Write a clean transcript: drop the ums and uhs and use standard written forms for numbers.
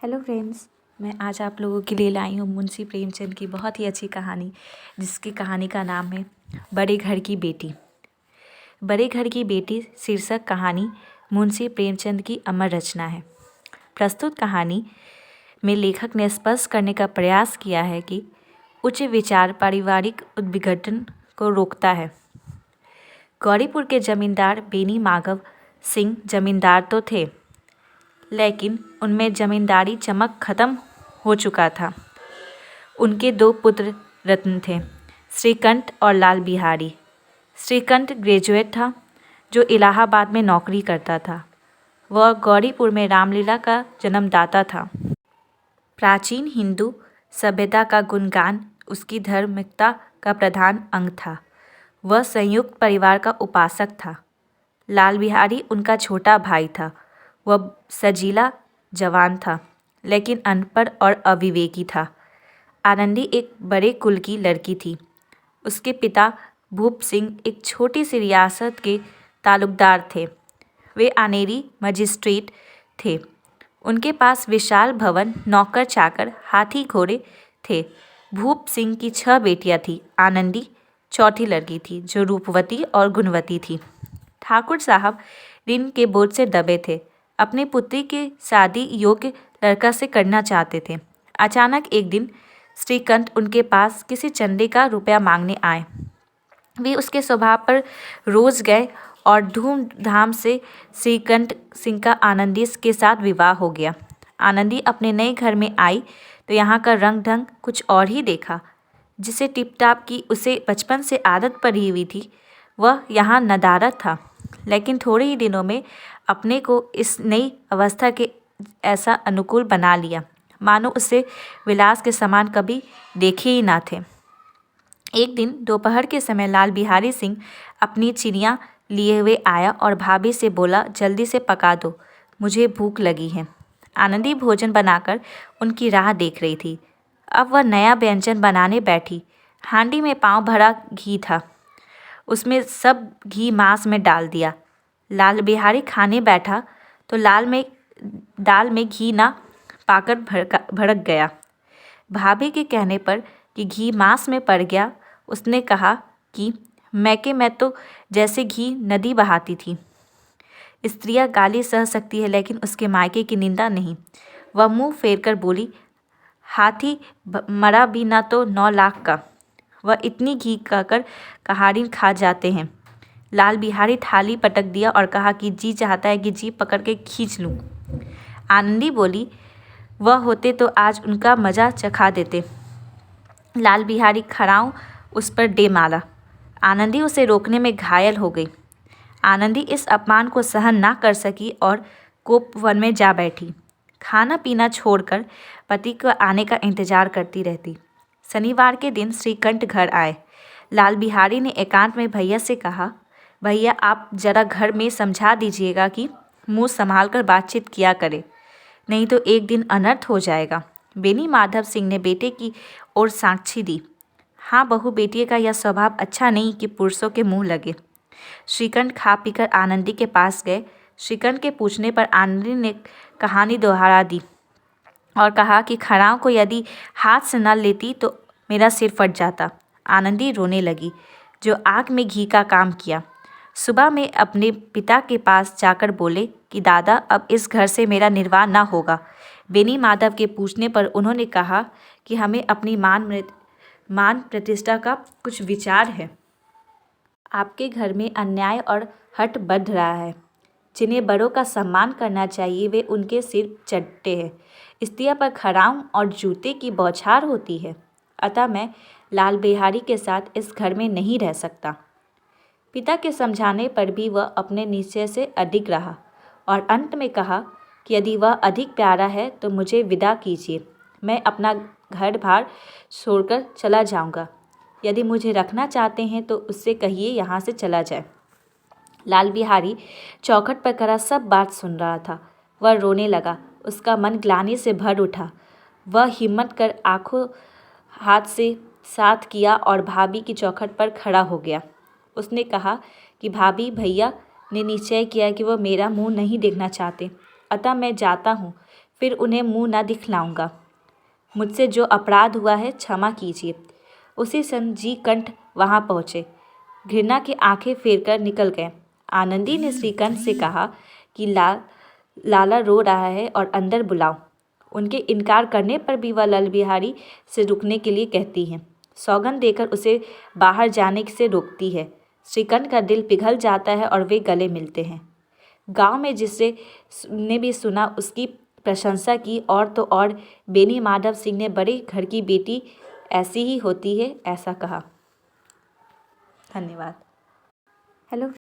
Hello friends, मैं आज आप लोगों के लिए लाई हूँ मुंशी प्रेमचंद की बहुत ही अच्छी कहानी, जिसकी कहानी का नाम है बड़े घर की बेटी। बड़े घर की बेटी शीर्षक कहानी मुंशी प्रेमचंद की अमर रचना है। प्रस्तुत कहानी में लेखक ने स्पष्ट करने का प्रयास किया है कि उच्च विचार पारिवारिक उद्विघटन को रोकता है। गौरीपुर के जमींदार बेनी माधव सिंह जमींदार तो थे, लेकिन उनमें जमींदारी चमक खत्म हो चुका था। उनके दो पुत्र रत्न थे, श्रीकंठ और लाल बिहारी। श्रीकंठ ग्रेजुएट था, जो इलाहाबाद में नौकरी करता था। वह गौरीपुर में रामलीला का जन्मदाता था। प्राचीन हिंदू सभ्यता का गुणगान उसकी धार्मिकता का प्रधान अंग था। वह संयुक्त परिवार का उपासक था। लाल बिहारी उनका छोटा भाई था। वह सजीला जवान था, लेकिन अनपढ़ और अविवेकी था। आनंदी एक बड़े कुल की लड़की थी। उसके पिता भूप सिंह एक छोटी सी रियासत के तालुकदार थे। वे आनेरी मजिस्ट्रेट थे। उनके पास विशाल भवन, नौकर चाकर, हाथी घोड़े थे। भूप सिंह की 6 बेटियां थीं। आनंदी चौथी लड़की थी, जो रूपवती और गुणवती थी। ठाकुर साहब ऋण के बोझ से दबे थे। अपनी पुत्री की शादी योग्य लड़का से करना चाहते थे। अचानक एक दिन श्रीकंठ उनके पास किसी चंदे का रुपया मांगने आए। वे उसके स्वभाव पर रोज गए और धूमधाम से श्रीकंठ सिंह का आनंदी के साथ विवाह हो गया। आनंदी अपने नए घर में आई तो यहाँ का रंग ढंग कुछ और ही देखा। जिसे टिपटाप की उसे बचपन से आदत पड़ी हुई थी, वह यहाँ नदारद था, लेकिन थोड़े ही दिनों में अपने को इस नई अवस्था के ऐसा अनुकूल बना लिया मानो उसे विलास के समान कभी देखे ही ना थे। एक दिन दोपहर के समय लाल बिहारी सिंह अपनी चिड़िया लिए हुए आया और भाभी से बोला, जल्दी से पका दो, मुझे भूख लगी है। आनंदी भोजन बनाकर उनकी राह देख रही थी। अब वह नया व्यंजन बनाने बैठी। हांडी में पाँव भरा घी था। उसमें सब घी मांस में डाल दिया। लाल बिहारी खाने बैठा तो दाल में घी ना पाकर भड़क गया। भाभी के कहने पर कि घी मांस में पड़ गया, उसने कहा कि मैं तो जैसे घी नदी बहाती थी। स्त्रियां गाली सह सकती है, लेकिन उसके मायके की निंदा नहीं। वह मुंह फेर कर बोली, हाथी मरा भी ना तो 9 लाख का। वह इतनी घी कहकर कहाड़ी खा जाते हैं। लाल बिहारी थाली पटक दिया और कहा कि जी चाहता है कि जीभ पकड़ के खींच लूं। आनंदी बोली, वह होते तो आज उनका मजा चखा देते। लाल बिहारी खड़ाऊं उस पर दे मारा। आनंदी उसे रोकने में घायल हो गई। आनंदी इस अपमान को सहन ना कर सकी और कोप वन में जा बैठी। खाना पीना छोड़कर पति को आने का इंतजार करती रहती। शनिवार के दिन श्रीकंठ घर आए। लाल बिहारी ने एकांत में भैया से कहा, भैया आप जरा घर में समझा दीजिएगा कि मुंह संभाल कर बातचीत किया करे, नहीं तो एक दिन अनर्थ हो जाएगा। बेनी माधव सिंह ने बेटे की ओर साक्षी दी। हाँ बहू, बेटिए का यह स्वभाव अच्छा नहीं कि पुरुषों के मुंह लगे। श्रीकंठ खा पीकर आनंदी के पास गए। श्रीकंठ के पूछने पर आनंदी ने कहानी दोहरा दी और कहा कि खड़ाओं को यदि हाथ से न लेती तो मेरा सिर फट जाता। आनंदी रोने लगी, जो आग में घी का काम किया। सुबह में अपने पिता के पास जाकर बोले कि दादा, अब इस घर से मेरा निर्वाह न होगा। बेनी माधव के पूछने पर उन्होंने कहा कि हमें अपनी मान प्रतिष्ठा का कुछ विचार है। आपके घर में अन्याय और हठ बढ़ रहा है। जिन्हें बड़ों का सम्मान करना चाहिए, वे उनके सिर चढ़ते हैं। स्त्रियों पर खड़ाऊं और जूते की बौछार होती है। अतः मैं लाल बिहारी के साथ इस घर में नहीं रह सकता। पिता के समझाने पर भी वह अपने निश्चय से अडिग रहा और अंत में कहा कि यदि वह अधिक प्यारा है तो मुझे विदा कीजिए। मैं अपना घर बार छोड़कर चला जाऊंगा। यदि मुझे रखना चाहते हैं तो उससे कहिए यहाँ से चला जाए। लाल बिहारी चौखट पर खड़ा सब बात सुन रहा था। वह रोने लगा। उसका मन ग्लानि से भर उठा। वह हिम्मत कर आंखों हाथ से साथ किया और भाभी की चौखट पर खड़ा हो गया। उसने कहा कि भाभी, भैया ने निश्चय किया कि वह मेरा मुंह नहीं देखना चाहते, अतः मैं जाता हूँ। फिर उन्हें मुंह न दिखलाऊंगा। मुझसे जो अपराध हुआ है क्षमा कीजिए। उसी समय जी कंठ वहाँ पहुँचे, घृणा की आंखें फेर कर निकल गए। आनंदी ने श्रीकंठ से कहा कि लाला रो रहा है और अंदर बुलाओ। उनके इनकार करने पर भी वह लल बिहारी से रुकने के लिए कहती हैं। सौगंध देकर उसे बाहर जाने से रोकती है। श्रीकंठ का दिल पिघल जाता है और वे गले मिलते हैं। गांव में जिसने ने भी सुना उसकी प्रशंसा की, और तो और बेनी माधव सिंह ने बड़े घर की बेटी ऐसी ही होती है ऐसा कहा। धन्यवाद। हेलो।